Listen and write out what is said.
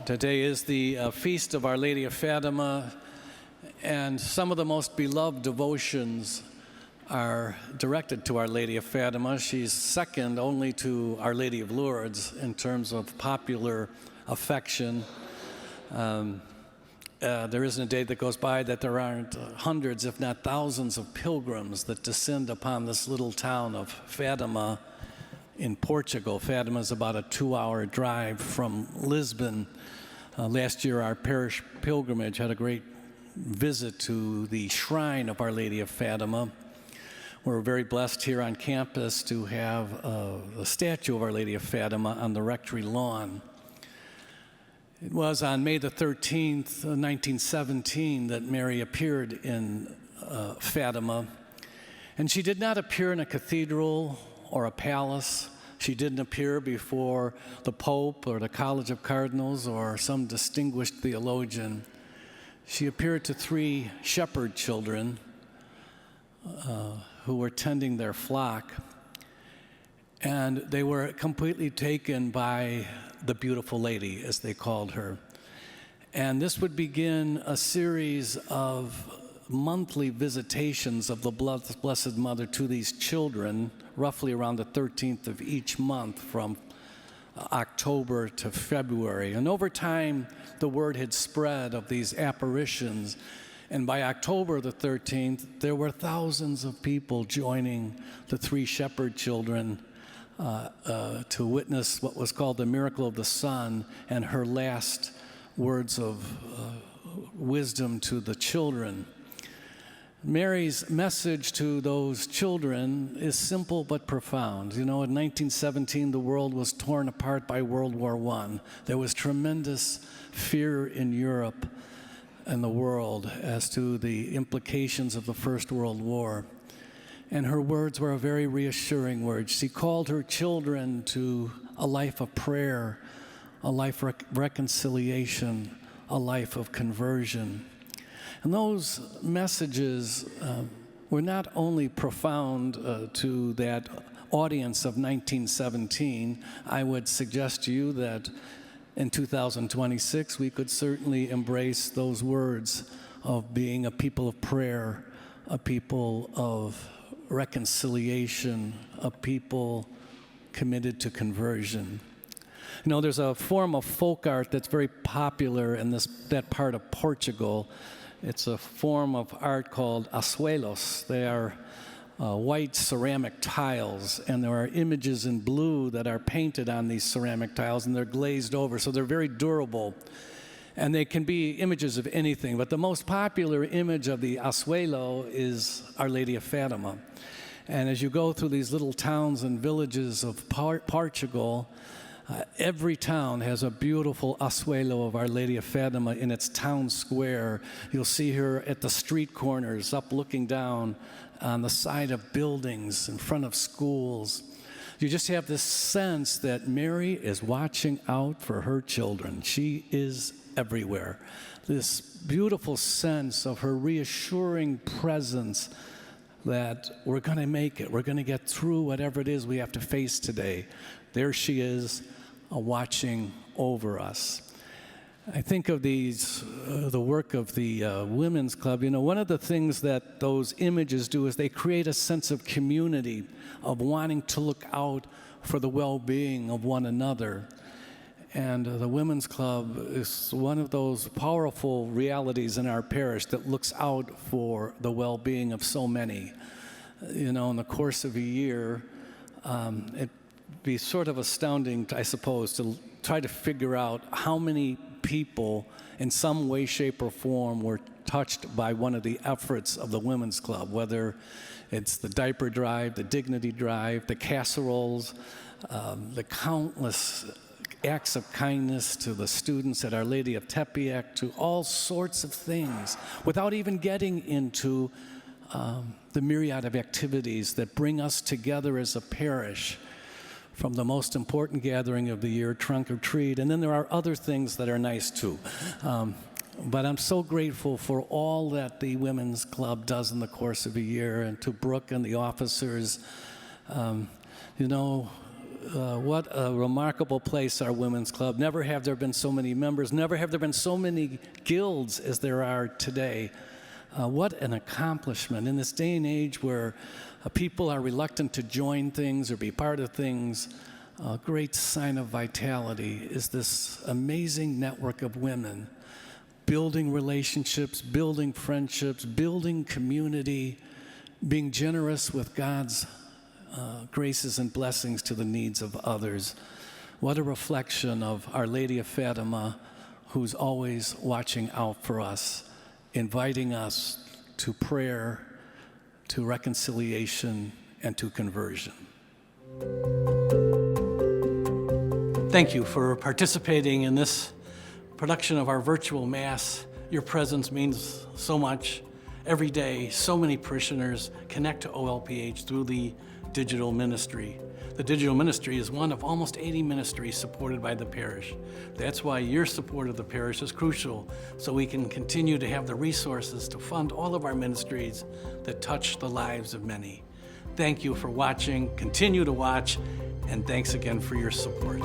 Today is the feast of Our Lady of Fatima, and some of the most beloved devotions are directed to Our Lady of Fatima. She's second only to Our Lady of Lourdes in terms of popular affection. There isn't a day that goes by that there aren't hundreds, if not thousands, of pilgrims that descend upon this little town of Fatima in Portugal. Fatima is about a 2-hour drive from Lisbon. Last year, our parish pilgrimage had a great visit to the shrine of Our Lady of Fatima. We're very blessed here on campus to have a statue of Our Lady of Fatima on the rectory lawn. It was on May the 13th, 1917, that Mary appeared in Fatima. And she did not appear in a cathedral or a palace. She didn't appear before the Pope or the College of Cardinals or some distinguished theologian. She appeared to 3 shepherd children who were tending their flock, and they were completely taken by the beautiful lady, as they called her. And this would begin a series of monthly visitations of the Blessed Mother to these children, roughly around the 13th of each month from October to February. And over time, the word had spread of these apparitions. And by October the 13th, there were thousands of people joining the 3 shepherd children to witness what was called the miracle of the sun and her last words of wisdom to the children. Mary's message to those children is simple but profound. You know, in 1917, the world was torn apart by World War I. There was tremendous fear in Europe and the world as to the implications of the First World War. And her words were a very reassuring word. She called her children to a life of prayer, a life of reconciliation, a life of conversion. And those messages were not only profound to that audience of 1917. I would suggest to you that in 2026, we could certainly embrace those words of being a people of prayer, a people of reconciliation, a people committed to conversion. You know, there's a form of folk art that's very popular in that part of Portugal. It's a form of art called azuelos. They are white ceramic tiles, and there are images in blue that are painted on these ceramic tiles, and they're glazed over, so they're very durable. And they can be images of anything, but the most popular image of the azuelo is Our Lady of Fatima. And as you go through these little towns and villages of Portugal, every town has a beautiful azuelo of Our Lady of Fatima in its town square. You'll see her at the street corners, up looking down on the side of buildings, in front of schools. You just have this sense that Mary is watching out for her children. She is everywhere. This beautiful sense of her reassuring presence that we're going to make it. We're going to get through whatever it is we have to face today. There she is, watching over us. I think of the work of the Women's Club. You know, one of the things that those images do is they create a sense of community, of wanting to look out for the well-being of one another. And the Women's Club is one of those powerful realities in our parish that looks out for the well-being of so many. You know, in the course of a year, it'd be sort of astounding, I suppose, to try to figure out how many people in some way, shape, or form were touched by one of the efforts of the Women's Club, whether it's the diaper drive, the dignity drive, the casseroles, the countless acts of kindness to the students at Our Lady of Tepeyac, to all sorts of things, without even getting into the myriad of activities that bring us together as a parish, from the most important gathering of the year, Trunk or Treat, and then there are other things that are nice too. But I'm so grateful for all that the Women's Club does in the course of a year, and to Brooke and the officers. You know, what a remarkable place our women's club. Never have there been so many members. Never have there been so many guilds as there are today. What an accomplishment. In this day and age where people are reluctant to join things or be part of things, a great sign of vitality is this amazing network of women building relationships, building friendships, building community, being generous with God's graces and blessings to the needs of others. What a reflection of Our Lady of Fatima, who's always watching out for us, inviting us to prayer, to reconciliation, and to conversion. Thank you for participating in this production of our virtual Mass. Your presence means so much. Every day, so many parishioners connect to OLPH through the digital ministry. The digital ministry is one of almost 80 ministries supported by the parish. That's why your support of the parish is crucial, so we can continue to have the resources to fund all of our ministries that touch the lives of many. Thank you for watching, continue to watch, and thanks again for your support.